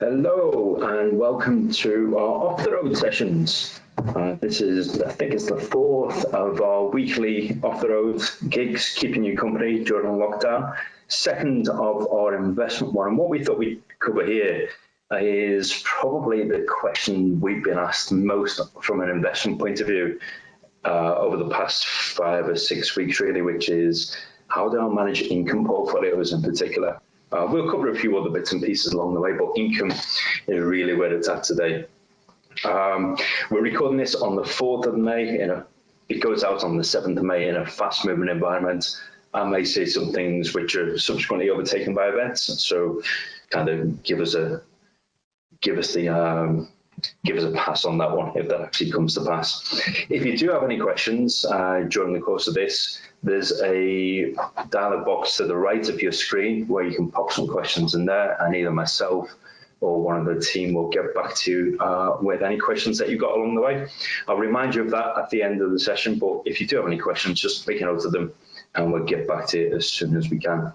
Hello and welcome to our off the road sessions. This is, I think it's the fourth of our weekly off the road gigs, keeping you company during lockdown. Second of our investment one. And what we thought we'd cover here is probably the question we've been asked most from an investment point of view over the past 5 or 6 weeks, really, which is how do I manage income portfolios in particular? We'll cover a few other bits and pieces along the way, but income is really where it's at today. We're recording this on the 4th of May. It goes out on the 7th of May in a fast-moving environment. I may say some things which are subsequently overtaken by events, so kind of give us a pass on that one if that actually comes to pass. If you do have any questions during the course of this, there's a dialog box to the right of your screen where you can pop some questions in there, and either myself or one of the team will get back to you with any questions that you've got along the way. I'll remind you of that at the end of the session, but if you do have any questions, just make a note of them and we'll get back to you as soon as we can.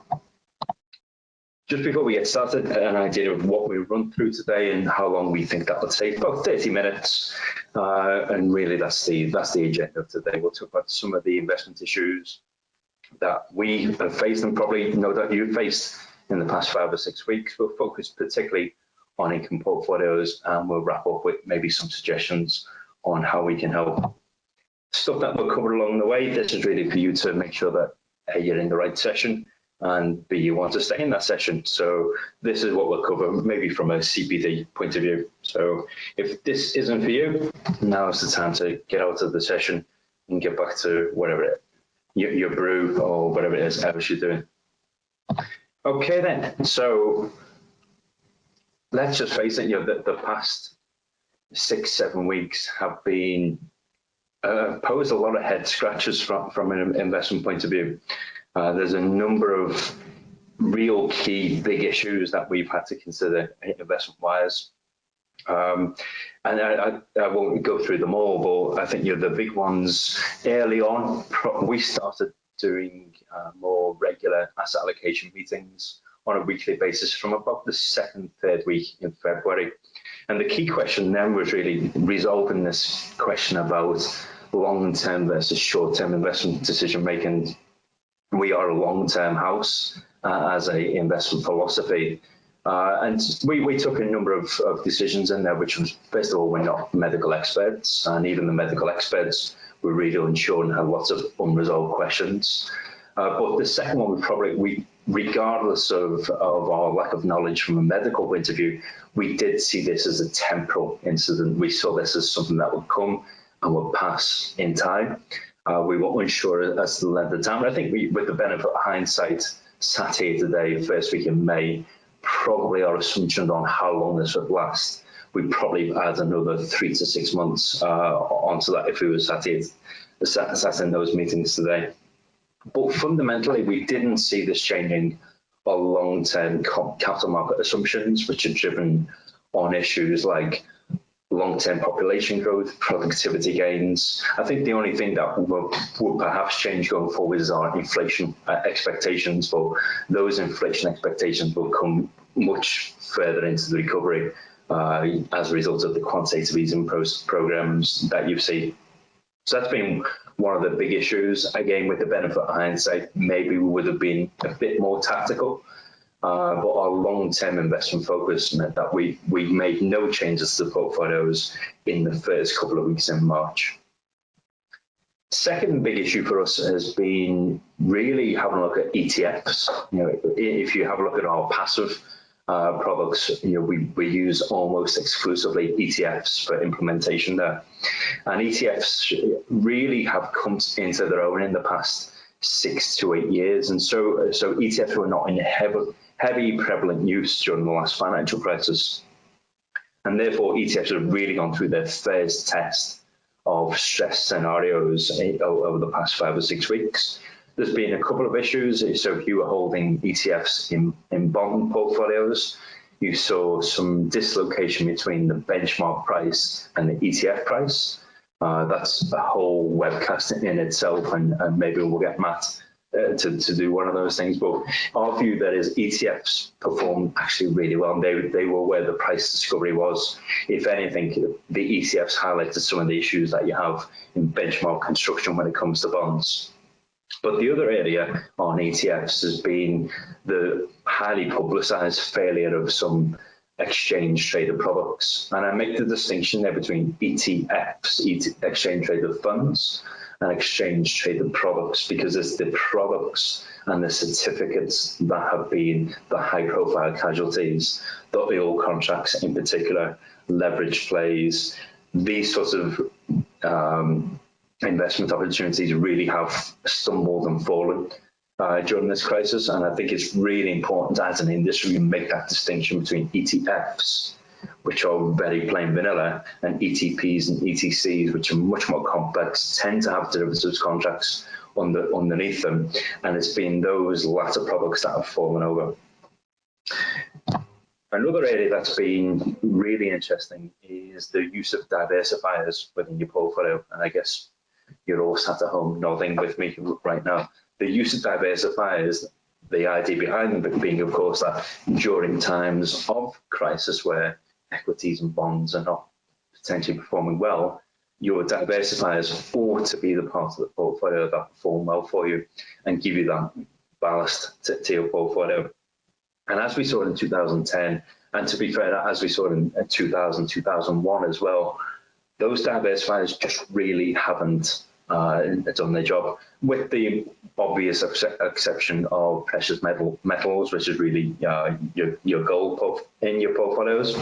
Just before we get started, an idea of what we run through today and how long we think that will take, about 30 minutes. And really that's the agenda of today. We'll talk about some of the investment issues that we have faced and probably know that you've faced in the past 5 or 6 weeks. We'll focus particularly on income portfolios, and we'll wrap up with maybe some suggestions on how we can help. Stuff that we'll cover along the way, this is really for you to make sure that you're in the right session, and B, you want to stay in that session. So this is what we'll cover, maybe from a CPD point of view. So if this isn't for you, now is the time to get out of the session and get back to whatever your brew or whatever it is else you're doing. Okay then, so let's just face it, the past 6-7 weeks have been posed a lot of head scratches from an investment point of view. There's a number of real key big issues that we've had to consider investment-wise. And I won't go through them all, but I think the big ones early on, we started doing more regular asset allocation meetings on a weekly basis from about the 2nd, 3rd week in February. And the key question then was really resolving this question about long-term versus short-term investment decision making. We are a long-term house as an investment philosophy. And we took a number of decisions in there, which was, first of all, we're not medical experts, and even the medical experts were really unsure and had lots of unresolved questions. But the second one, regardless of our lack of knowledge from a medical point of view, we did see this as a temporal incident. We saw this as something that would come and would pass in time. We were unsure as to the length of time. I think with the benefit of hindsight, sat here today, first week in May, probably our assumption on how long this would last, we'd probably add another 3 to 6 months onto that if we were sat in those meetings today. But fundamentally, we didn't see this changing our long-term capital market assumptions, which are driven on issues like long-term population growth, productivity gains. I think the only thing that will perhaps change going forward is our inflation expectations, but those inflation expectations will come much further into the recovery as a result of the quantitative easing programs that you've seen. So that's been one of the big issues. Again, with the benefit of hindsight, maybe we would have been a bit more tactical. But our long-term investment focus meant that we made no changes to the portfolios in the first couple of weeks in March. Second big issue for us has been really having a look at ETFs. If you have a look at our passive products, we use almost exclusively ETFs for implementation there. And ETFs really have come into their own in the past 6 to 8 years. And so ETFs were not in heavy prevalent use during the last financial crisis. And therefore, ETFs have really gone through their first test of stress scenarios over the past 5 or 6 weeks. There's been a couple of issues. So if you were holding ETFs in bond portfolios, you saw some dislocation between the benchmark price and the ETF price. That's a whole webcast in itself, and maybe we'll get Matt to do one of those things. But our view that is ETFs performed actually really well. And they were where the price discovery was. If anything, the ETFs highlighted some of the issues that you have in benchmark construction when it comes to bonds. But the other area on ETFs has been the highly publicized failure of some exchange traded products. And I make the distinction there between ETFs, exchange traded funds, and exchange traded products, because it's the products and the certificates that have been the high profile casualties. The oil contracts in particular, leverage plays, these sorts of investment opportunities really have stumbled and fallen during this crisis. And I think it's really important as an industry we make that distinction between ETFs, which are very plain vanilla, and ETPs and ETCs, which are much more complex, tend to have derivatives contracts underneath them. And it's been those latter products that have fallen over. Another area that's been really interesting is the use of diversifiers within your portfolio. And I guess you're all sat at home nodding with me right now. The use of diversifiers, the idea behind them being, of course, that during times of crisis where equities and bonds are not potentially performing well, your diversifiers ought to be the part of the portfolio that perform well for you and give you that ballast to your portfolio. And as we saw in 2010, and to be fair, as we saw in 2000, 2001 as well, those diversifiers just really haven't done their job, with the obvious exception of precious metals, which is really your gold in your portfolios.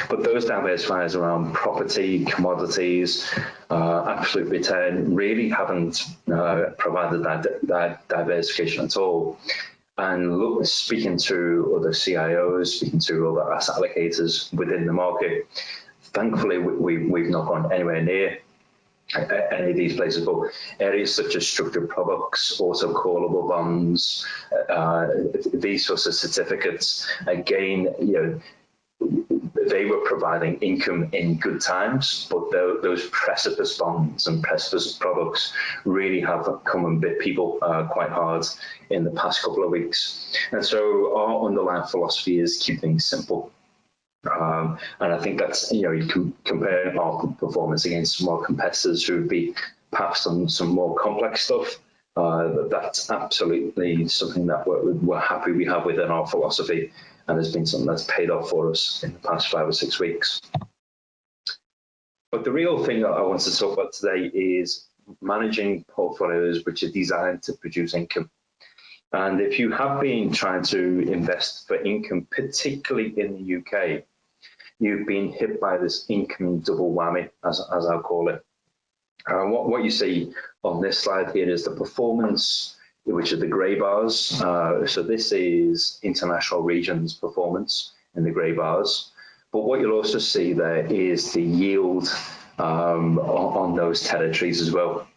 But those diversifiers around property, commodities, absolute return really haven't provided that diversification at all. And speaking to other CIOs, speaking to other asset allocators within the market, thankfully we've not gone anywhere near any of these places, but areas such as structured products, auto callable bonds, these sorts of certificates, again, they were providing income in good times, but those precipice bonds and precipice products really have come and bit people quite hard in the past couple of weeks. And so our underlying philosophy is keep things simple. And I think that's, you can compare our performance against some more competitors who would be perhaps on some more complex stuff. That's absolutely something that we're happy we have within our philosophy, and has been something that's paid off for us in the past 5 or 6 weeks. But the real thing that I want to talk about today is managing portfolios which are designed to produce income. And if you have been trying to invest for income, particularly in the UK, you've been hit by this income double whammy, as I'll call it. What you see on this slide here is the performance, which are the grey bars. So this is international regions performance in the grey bars. But what you'll also see there is the yield on those territories as well.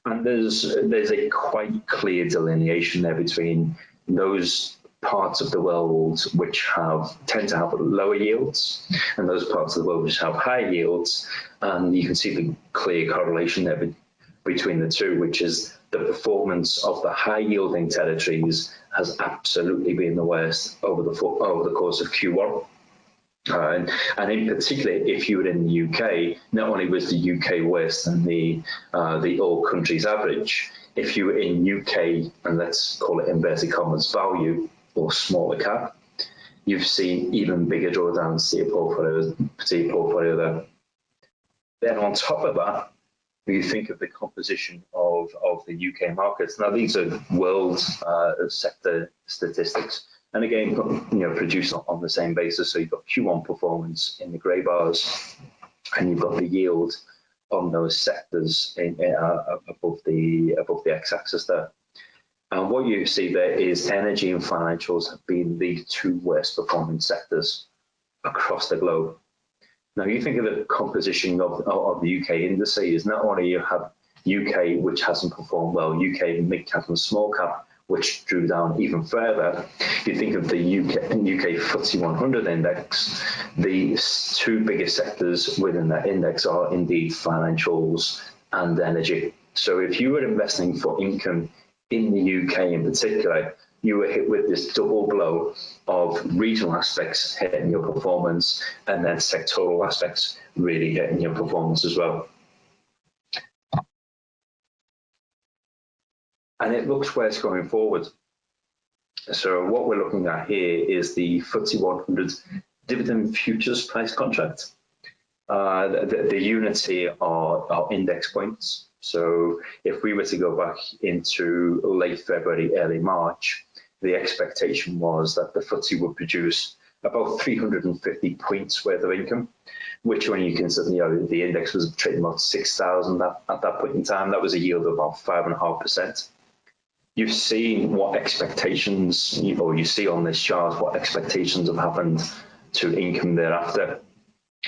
And there's a quite clear delineation there between those parts of the world which tend to have lower yields and those parts of the world which have high yields. And you can see the clear correlation there between the two, which is the performance of the high yielding territories has absolutely been the worst over the course of Q1. And in particular, if you were in the UK, not only was the UK worse than the all countries average, if you were in UK, and let's call it inverted commas value or smaller cap, you've seen even bigger drawdowns to your portfolio there. Then on top of that, you think of the composition of the UK markets. Now these are world sector statistics. And again, produced on the same basis. So you've got Q1 performance in the grey bars, and you've got the yield on those sectors above the x-axis there. And what you see there is energy and financials have been the two worst performing sectors across the globe. Now you think of the composition of the UK indices. Not only you have UK, which hasn't performed well, UK mid cap and small cap, which drew down even further. You think of the UK FTSE 100 index, the two biggest sectors within that index are indeed financials and energy. So if you were investing for income in the UK in particular, you were hit with this double blow of regional aspects hitting your performance and then sectoral aspects really hitting your performance as well. And it looks where it's going forward. So what we're looking at here is the FTSE 100 dividend futures price contract. The units here are index points. So if we were to go back into late February, early March, the expectation was that the FTSE would produce about 350 points worth of income, which when you consider, the index was trading about 6,000 at that point in time, that was a yield of about 5.5%. You've seen what expectations, or you see on this chart what expectations have happened to income thereafter.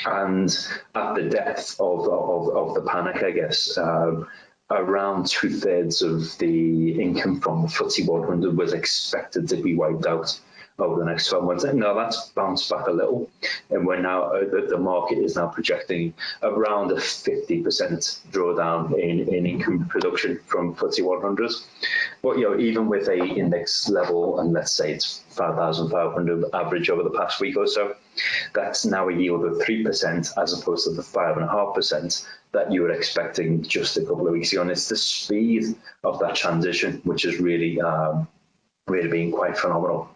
And at the depth of the panic, I guess, around 2/3 of the income from the FTSE 100 was expected to be wiped out over the next 12 months. And now that's bounced back a little, and we're now the market is now projecting around a 50% drawdown in income production from FTSE 100. But even with a index level, and let's say it's 5,500 average over the past week or so, that's now a yield of 3% as opposed to the 5.5% that you were expecting just a couple of weeks ago. And it's the speed of that transition which is really been quite phenomenal.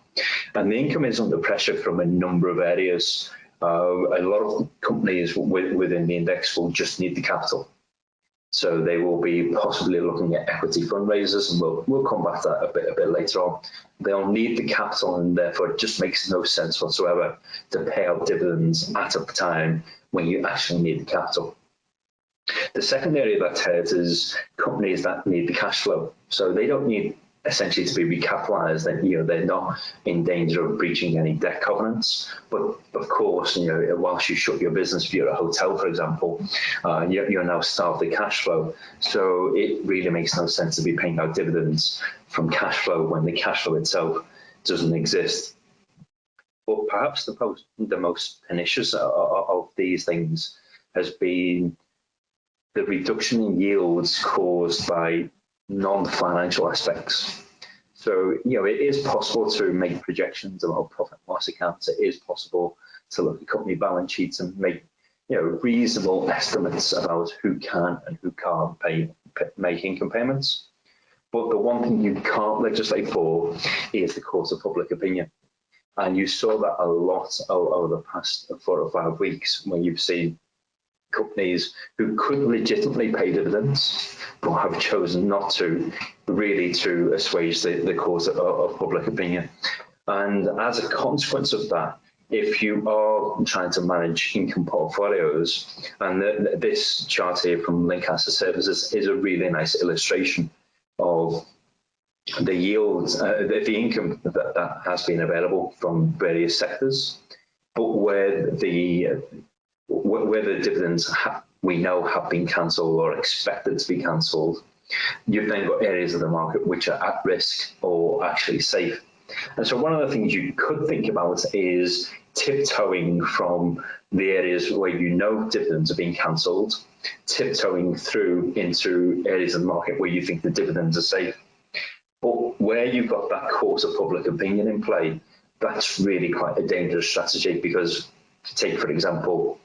And the income is under pressure from a number of areas. A lot of companies within the index will just need the capital. So they will be possibly looking at equity fundraisers, and we'll come back to that a bit later on. They'll need the capital, and therefore it just makes no sense whatsoever to pay out dividends at a time when you actually need the capital. The second area that's hurt is companies that need the cash flow. So they don't need essentially to be recapitalized, that they're not in danger of breaching any debt covenants. But of course, whilst you shut your business, if you're a hotel, for example, you're now starved of cash flow. So it really makes no sense to be paying out dividends from cash flow when the cash flow itself doesn't exist. But perhaps the most pernicious of these things has been the reduction in yields caused by non-financial aspects. So, it is possible to make projections about profit and loss accounts. It is possible to look at company balance sheets and make, reasonable estimates about who can and who can't make income payments. But the one thing you can't legislate for is the court of public opinion. And you saw that a lot over the past 4 or 5 weeks when you've seen companies who could legitimately pay dividends but have chosen not to, really to assuage the cause of public opinion. And as a consequence of that, if you are trying to manage income portfolios, and this chart here from Lancaster Services is a really nice illustration of the yields, the income that has been available from various sectors, but where the dividends we know have been cancelled or expected to be cancelled, you've then got areas of the market which are at risk or actually safe. And so one of the things you could think about is tiptoeing from the areas where dividends are being cancelled, tiptoeing through into areas of the market where you think the dividends are safe. But where you've got that court of public opinion in play, that's really quite a dangerous strategy, because take, for example,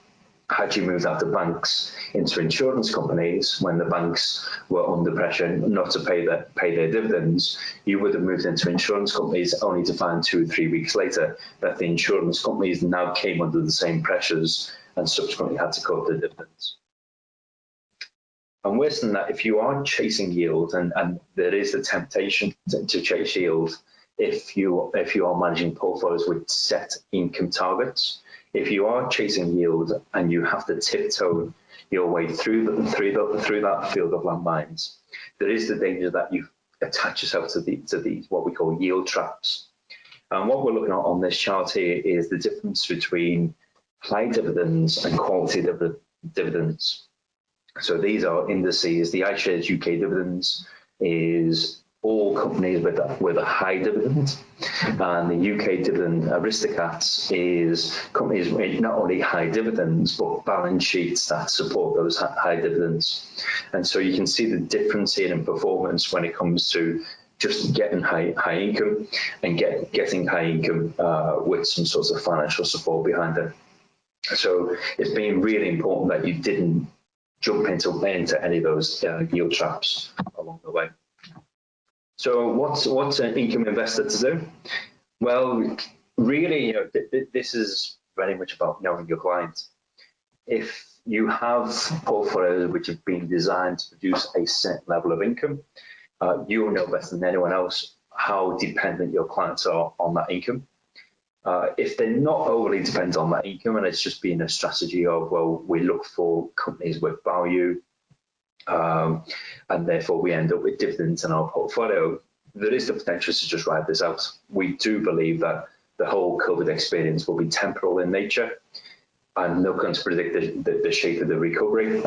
had you moved out of banks into insurance companies when the banks were under pressure not to pay their dividends, you would have moved into insurance companies only to find 2 or 3 weeks later that the insurance companies now came under the same pressures and subsequently had to cut their dividends. And worse than that, if you are chasing yield, and there is the temptation to chase yield if you are managing portfolios with set income targets, if you are chasing yield and you have to tiptoe your way through that field of landmines, there is the danger that you attach yourself to these what we call yield traps. And what we're looking at on this chart here is the difference between high dividends and quality dividends. So these are indices. The iShares UK dividends is all companies with a high dividend, and the UK dividend aristocrats is companies with not only high dividends but balance sheets that support those high dividends. And so you can see the difference here in performance when it comes to just getting high income and getting high income with some sort of financial support behind it. So it's been really important that you didn't jump into any of those yield traps along the way. So what's an income investor to do? Well, really, this is very much about knowing your client. If you have portfolios which have been designed to produce a certain level of income, you will know better than anyone else how dependent your clients are on that income. If they're not overly dependent on that income and it's just been a strategy of, well, we look for companies with value and therefore we end up with dividends in our portfolio, there is the potential to just ride this out. We do believe that the whole COVID experience will be temporal in nature. I'm not going to predict the shape of the recovery.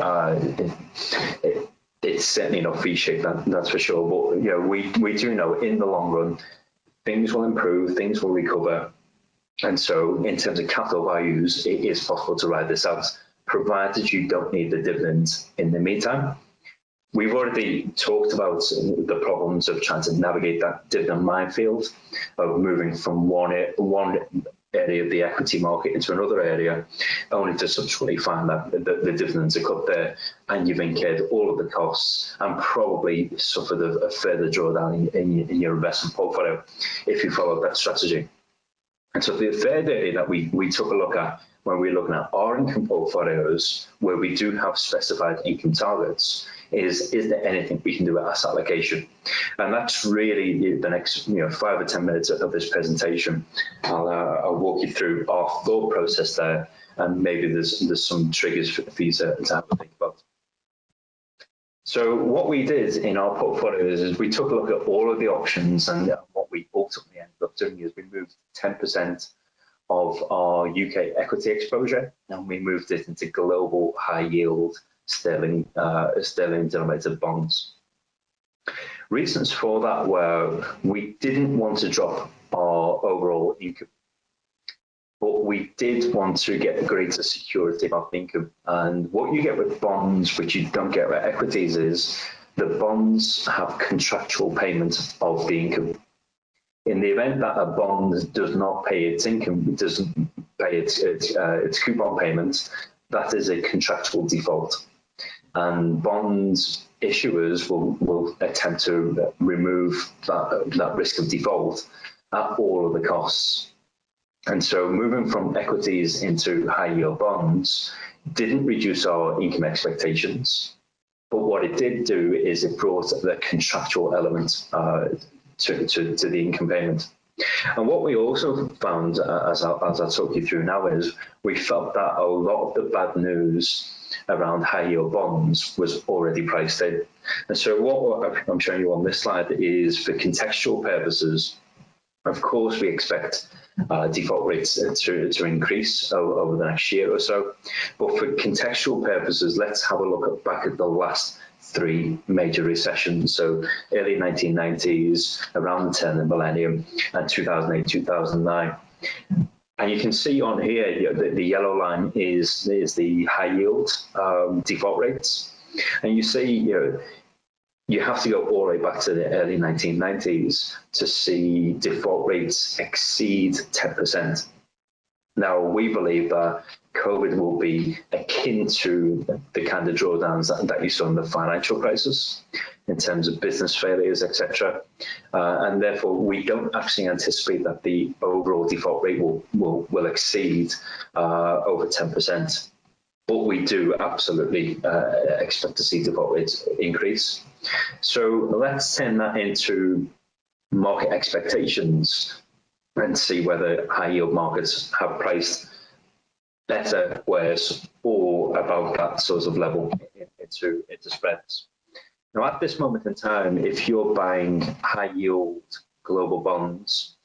It's certainly not V-shaped, that's for sure. But we do know in the long run, things will improve, things will recover. And so in terms of capital values, it is possible to ride this out, provided you don't need the dividends in the meantime. We've already talked about the problems of trying to navigate that dividend minefield, of moving from one area of the equity market into another area, only to subsequently find that the dividends are cut there and you've incurred all of the costs and probably suffered a further drawdown in your investment portfolio if you followed that strategy. And so the third area that we took a look at when we're looking at our income portfolios, where we do have specified income targets, is there anything we can do at asset allocation? And that's really the next 5 or 10 minutes of this presentation. I'll walk you through our thought process there, and maybe there's some triggers for you to have a think about. So what we did in our portfolios is we took a look at all of the options, and what we ultimately ended up doing is we moved 10% of our UK equity exposure, and we moved it into global high yield sterling denominated bonds. Reasons for that were we didn't want to drop our overall income, but we did want to get greater security of income. And what you get with bonds, which you don't get with equities, is the bonds have contractual payment of the income. In the event that a bond does not pay its income, it doesn't pay its coupon payments, that is a contractual default. And bonds issuers will attempt to remove that risk of default at all of the costs. And so moving from equities into high yield bonds didn't reduce our income expectations, but what it did do is it brought the contractual element to the income payment. And what we also found, as I'll talk you through now, is we felt that a lot of the bad news around high yield bonds was already priced in. And so what I'm showing you on this slide is, for contextual purposes, of course we expect default rates to increase over the next year or so. But for contextual purposes, let's have a look back at the last 3 major recessions. So early 1990s, around the turn of the millennium, and 2008, 2009. And you can see on here, the yellow line is the high yield default rates. And you see, you have to go all the way back to the early 1990s to see default rates exceed 10%. Now, we believe that COVID will be akin to the kind of drawdowns that you saw in the financial crisis in terms of business failures, etc. And therefore, we don't actually anticipate that the overall default rate will exceed over 10%. But we do absolutely expect to see default rates increase. So let's turn that into market expectations and see whether high yield markets have priced better, worse, or above that sort of level into spreads. Now, at this moment in time, if you're buying high yield global bonds,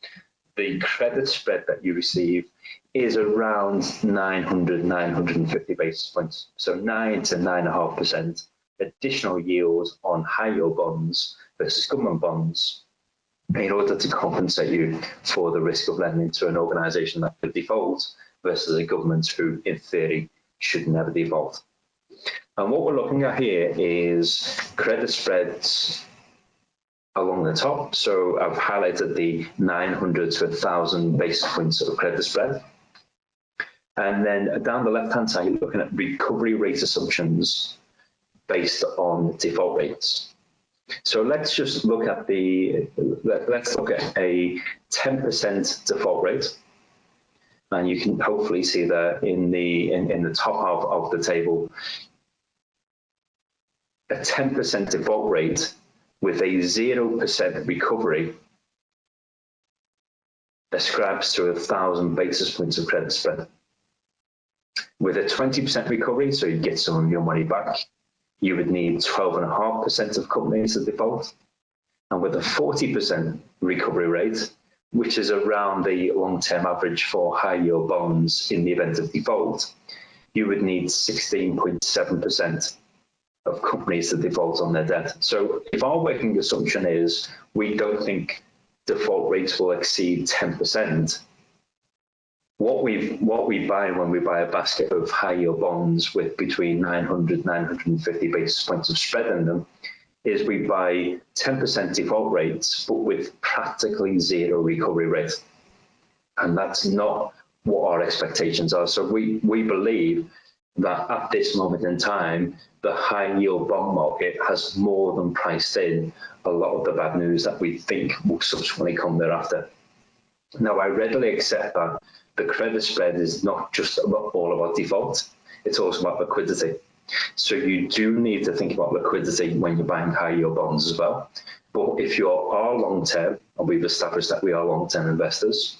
the credit spread that you receive is around 950 basis points. So 9 to 9.5% additional yield on high yield bonds versus government bonds, in order to compensate you for the risk of lending to an organisation that could default versus a government who, in theory, should never default. And what we're looking at here is credit spreads along the top. So I've highlighted the 900 to 1,000 basis points of credit spread. And then down the left-hand side, you're looking at recovery rate assumptions based on default rates. So let's just look at let's look at a 10% default rate. And you can hopefully see that in the top half of the table, a 10% default rate with a 0% recovery ascribes to 1,000 basis points of credit spread. With a 20% recovery, so you get some of your money back, you would need 12.5% of companies to default. And with a 40% recovery rate, which is around the long-term average for high-yield bonds in the event of default, you would need 16.7% of companies to default on their debt. So if our working assumption is we don't think default rates will exceed 10%, what we buy when we buy a basket of high-yield bonds with between 900, 950 basis points of spread in them is we buy 10% default rates, but with practically zero recovery rate. And that's not what our expectations are. So we believe that at this moment in time, the high yield bond market has more than priced in a lot of the bad news that we think will subsequently come thereafter. Now, I readily accept that the credit spread is not just all about default, it's also about liquidity. So you do need to think about liquidity when you're buying high yield bonds as well. But if you are long-term, and we've established that we are long-term investors,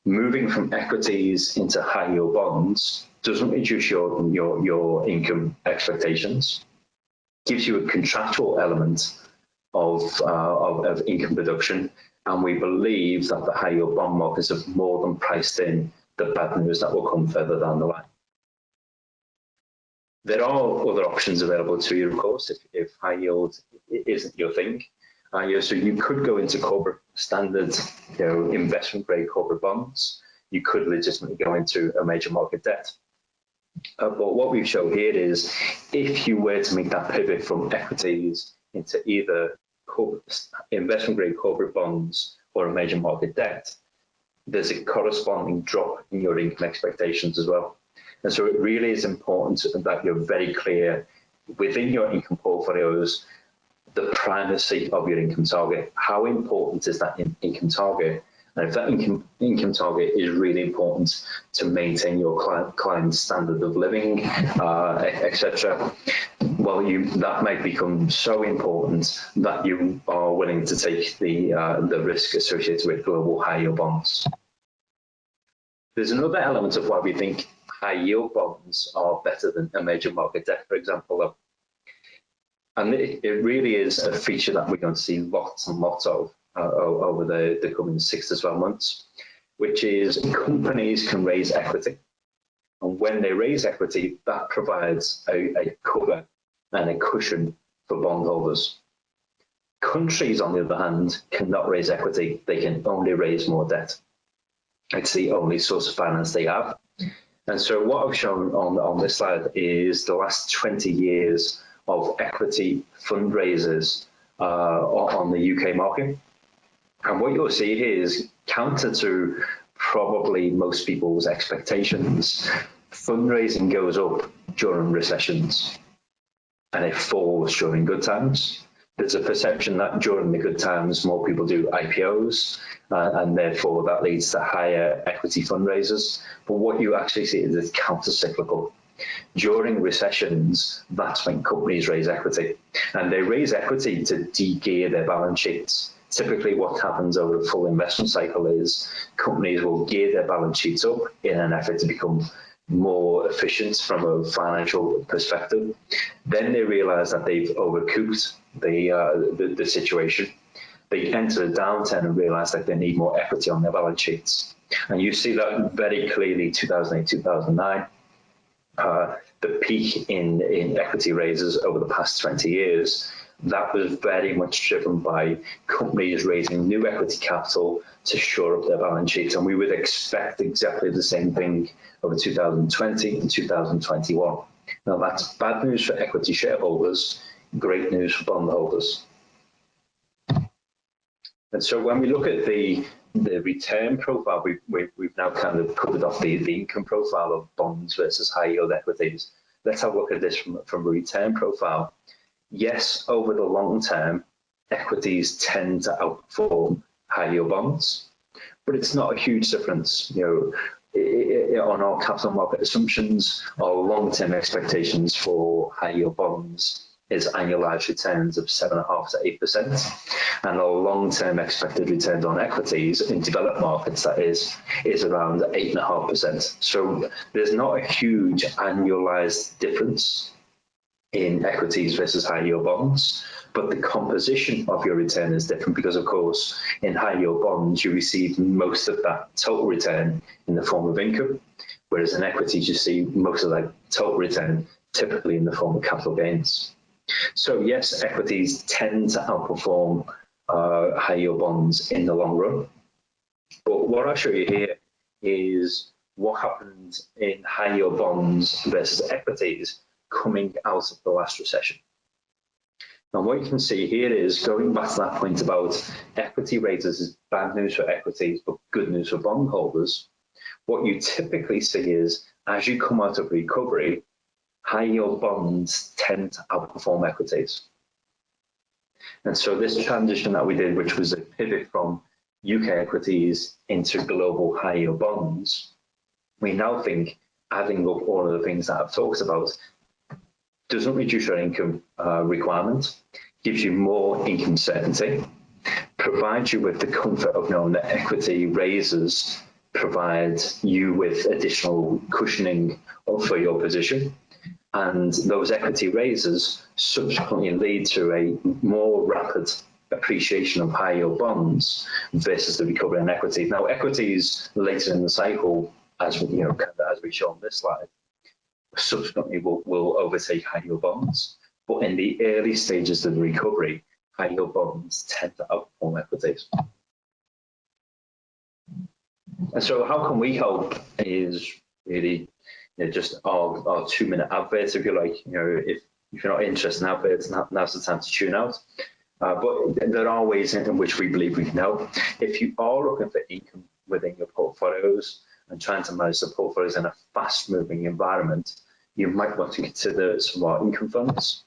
moving from equities into high yield bonds doesn't reduce your income expectations, gives you a contractual element of income production, and we believe that the high yield bond markets have more than priced in the bad news that will come further down the line. There are other options available to you, of course, if high yield isn't your thing. So you could go into corporate standard, investment grade corporate bonds. You could legitimately go into a major market debt. But what we've shown here is if you were to make that pivot from equities into either investment grade corporate bonds or a major market debt, there's a corresponding drop in your income expectations as well. And so it really is important that you're very clear within your income portfolios, the primacy of your income target. How important is that income target? And if that income target is really important to maintain your client's standard of living, etc., well, that might become so important that you are willing to take the risk associated with global high yield bonds. There's another element of why we think high yield bonds are better than a major market debt, for example. And it really is a feature that we're going to see lots and lots of over the coming 6 to 12 months, which is companies can raise equity. And when they raise equity, that provides a cover and a cushion for bondholders. Countries, on the other hand, cannot raise equity. They can only raise more debt. It's the only source of finance they have. And so what I've shown on this slide is the last 20 years of equity fundraisers on the UK market. And what you'll see here is counter to probably most people's expectations, fundraising goes up during recessions and it falls during good times. There's a perception that during the good times, more people do IPOs, and therefore that leads to higher equity fundraisers. But what you actually see is it's counter-cyclical. During recessions, that's when companies raise equity, and they raise equity to de-gear their balance sheets. Typically what happens over a full investment cycle is companies will gear their balance sheets up in an effort to become more efficient from a financial perspective. Then they realize that they've overcooked the situation. They enter a downturn and realize that they need more equity on their balance sheets. And you see that very clearly 2008, 2009. The peak in equity raises over the past 20 years, that was very much driven by companies raising new equity capital to shore up their balance sheets. And we would expect exactly the same thing over 2020 and 2021. Now, that's bad news for equity shareholders, great news for bondholders. And so when we look at the return profile, we've now kind of covered off the income profile of bonds versus high yield equities. Let's have a look at this from a return profile. Yes, over the long term, equities tend to outperform high yield bonds, but it's not a huge difference. On our capital market assumptions, our long-term expectations for high yield bonds is annualized returns of 7.5% to 8%, and our long-term expected returns on equities in developed markets, that is around 8.5%. So there's not a huge annualized difference in equities versus high yield bonds, but the composition of your return is different because, of course, in high yield bonds, you receive most of that total return in the form of income, whereas in equities, you see most of that total return typically in the form of capital gains. So yes, equities tend to outperform high yield bonds in the long run. But what I'll show you here is what happened in high yield bonds versus equities coming out of the last recession. And what you can see here is, going back to that point about equity raises is bad news for equities, but good news for bondholders. What you typically see is, as you come out of recovery, high yield bonds tend to outperform equities. And so this transition that we did, which was a pivot from UK equities into global high yield bonds, we now think adding up all of the things that I've talked about doesn't reduce your income requirement, gives you more income certainty, provides you with the comfort of knowing that equity raises provide you with additional cushioning for your position. And those equity raises subsequently lead to a more rapid appreciation of high yield bonds versus the recovery in equities. Now, equities later in the cycle, as we show on this slide, subsequently will overtake high yield bonds. But in the early stages of the recovery, high yield bonds tend to outperform equities. And so how can we help is really just our 2-minute advert, if you like. If you're not interested in adverts, now's the time to tune out. But there are ways in which we believe we can help. If you are looking for income within your portfolios and trying to manage the portfolios in a fast-moving environment, you might want to consider some of our income funds.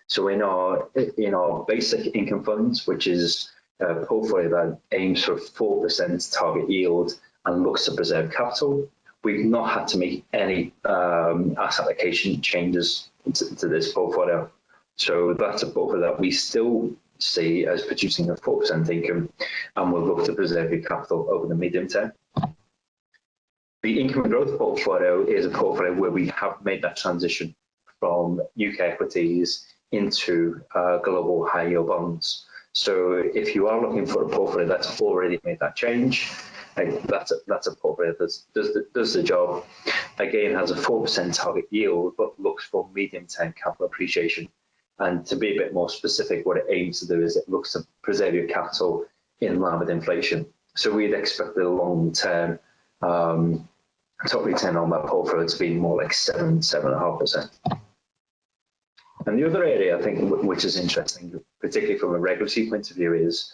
So in our basic income funds, which is a portfolio that aims for 4% target yield and looks to preserve capital, we've not had to make any asset allocation changes to this portfolio. So that's a portfolio that we still see as producing a 4% income, and we'll look to preserve your capital over the medium term. The income and growth portfolio is a portfolio where we have made that transition from UK equities into global high yield bonds. So if you are looking for a portfolio that's already made that change, that's a portfolio that does the job. Again, has a 4% target yield, but looks for medium-term capital appreciation. And to be a bit more specific, what it aims to do is it looks to preserve your capital in line with inflation. So we'd expect the long-term top return on that portfolio to be more like 7.5%. And the other area I think which is interesting, particularly from a regulatory point of view, is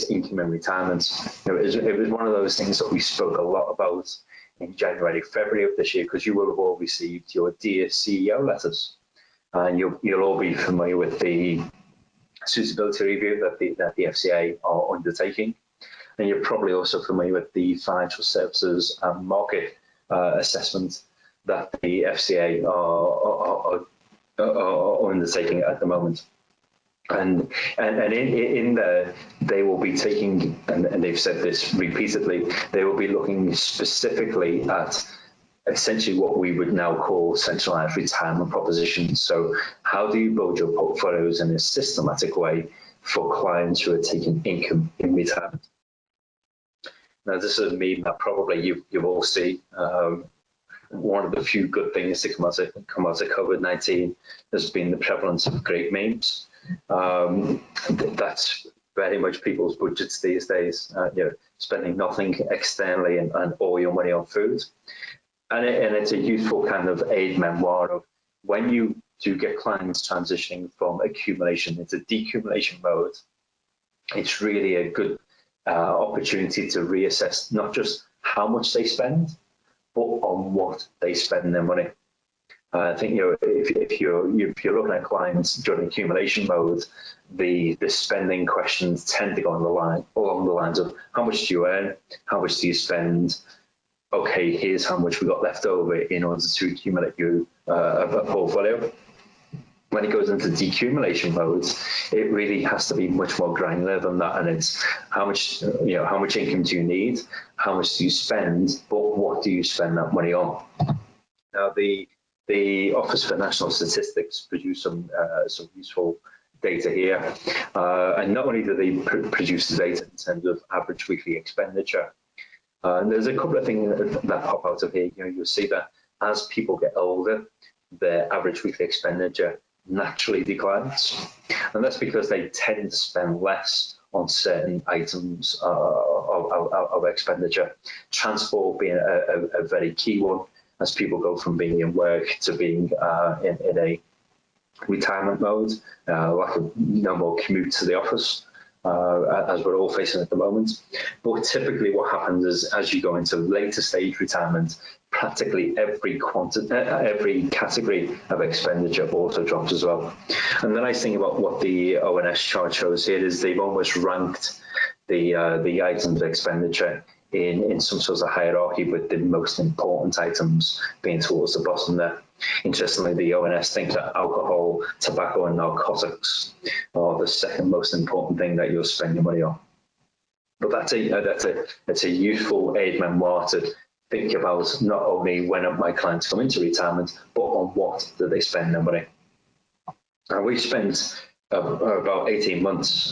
income and retirement. It was one of those things that we spoke a lot about in January, February of this year, because you will have all received your Dear CEO letters. And you'll all be familiar with the suitability review that the FCA are undertaking. And you're probably also familiar with the financial services and market assessment that the FCA are undertaking at the moment. And in there, they will be taking, and they've said this repeatedly, they will be looking specifically at essentially what we would now call centralized retirement propositions. So how do you build your portfolios in a systematic way for clients who are taking income in retirement? Now, this is a meme that probably you've all seen. One of the few good things to come out of COVID-19 has been the prevalence of great memes. That's very much people's budgets these days. Spending nothing externally and all your money on food. And it's a useful kind of aid memoir of when you do get clients transitioning from accumulation into decumulation mode, it's really a good opportunity to reassess not just how much they spend, but on what they spend their money. I think if you're looking at clients during accumulation mode, the spending questions tend to go along the lines of how much do you earn, how much do you spend. Okay, here's how much we got left over in order to accumulate you a portfolio. When it goes into decumulation mode, it really has to be much more granular than that, and it's how much income do you need, how much do you spend, but what do you spend that money on? Now, the Office for National Statistics produce some useful data here, and not only do they produce the data in terms of average weekly expenditure, there's a couple of things that pop out of here. You'll see that as people get older, their average weekly expenditure naturally declines, and that's because they tend to spend less on certain items of expenditure. Transport being a very key one, as people go from being in work to being in a retirement mode, like no more commute to the office, as we're all facing at the moment. But typically what happens is, as you go into later stage retirement, practically every category of expenditure also drops as well. And the nice thing about what the ONS chart shows here is they've almost ranked the items of expenditure in some sort of hierarchy, with the most important items being towards the bottom there. Interestingly, the ONS think that alcohol, tobacco and narcotics are the second most important thing that you'll spend your money on. But that's a useful aid memoir to think about, not only when my clients come into retirement, but on what do they spend their money. And we spent about 18 months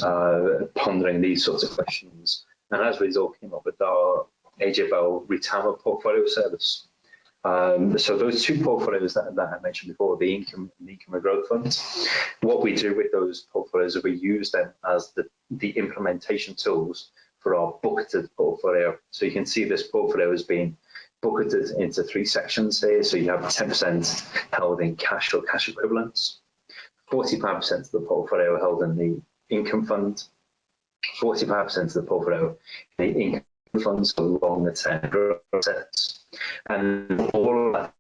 pondering these sorts of questions, and as a result came up with our AJ Bell Retirement Portfolio Service. So those two portfolios that I mentioned before, the income and growth funds, what we do with those portfolios is we use them as the implementation tools for our bucketed portfolio. So you can see this portfolio has been bucketed into three sections here. So you have 10% held in cash or cash equivalents, 45% of the portfolio held in the income fund, 45% of the portfolio in the income funds for longer term assets, and all of that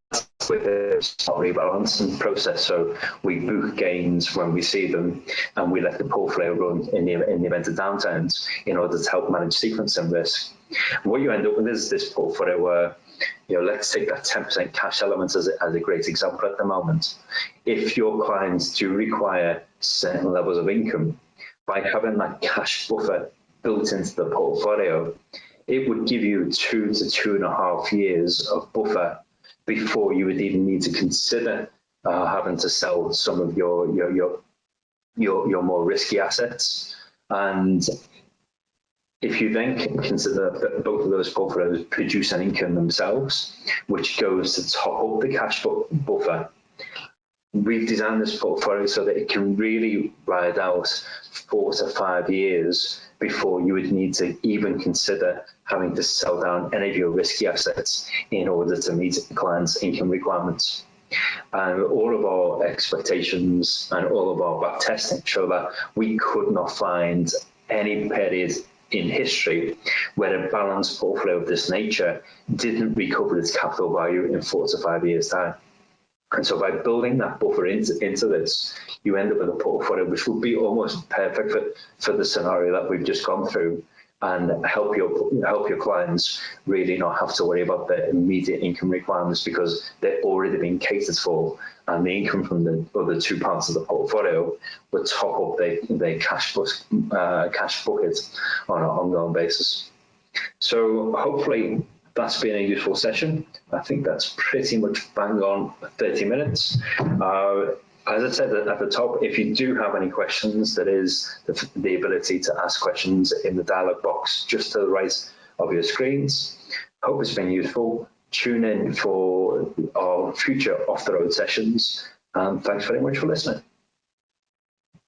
with a stock rebalancing process. So we book gains when we see them, and we let the portfolio run in the event of downturns in order to help manage sequencing risk. What you end up with is this portfolio where, let's take that 10% cash element as a great example at the moment. If your clients do require certain levels of income, by having that cash buffer built into the portfolio, it would give you 2 to 2.5 years of buffer before you would even need to consider having to sell some of your more risky assets. And if you then consider that both of those portfolios produce an income themselves, which goes to top up the cash buffer, we've designed this portfolio so that it can really ride out 4 to 5 years before you would need to even consider having to sell down any of your risky assets in order to meet clients' income requirements. And all of our expectations and all of our back testing show that we could not find any period in history where a balanced portfolio of this nature didn't recover its capital value in 4 to 5 years' time. And so by building that buffer into this, you end up with a portfolio which would be almost perfect for the scenario that we've just gone through, and help your clients really not have to worry about their immediate income requirements, because they're already being catered for, and the income from the other two parts of the portfolio would top up their cash bucket on an ongoing basis. So hopefully that's been a useful session. I think that's pretty much bang on 30 minutes. As I said at the top, if you do have any questions, there is the ability to ask questions in the dialog box just to the right of your screens. Hope it's been useful. Tune in for our future off-the-road sessions, and thanks very much for listening.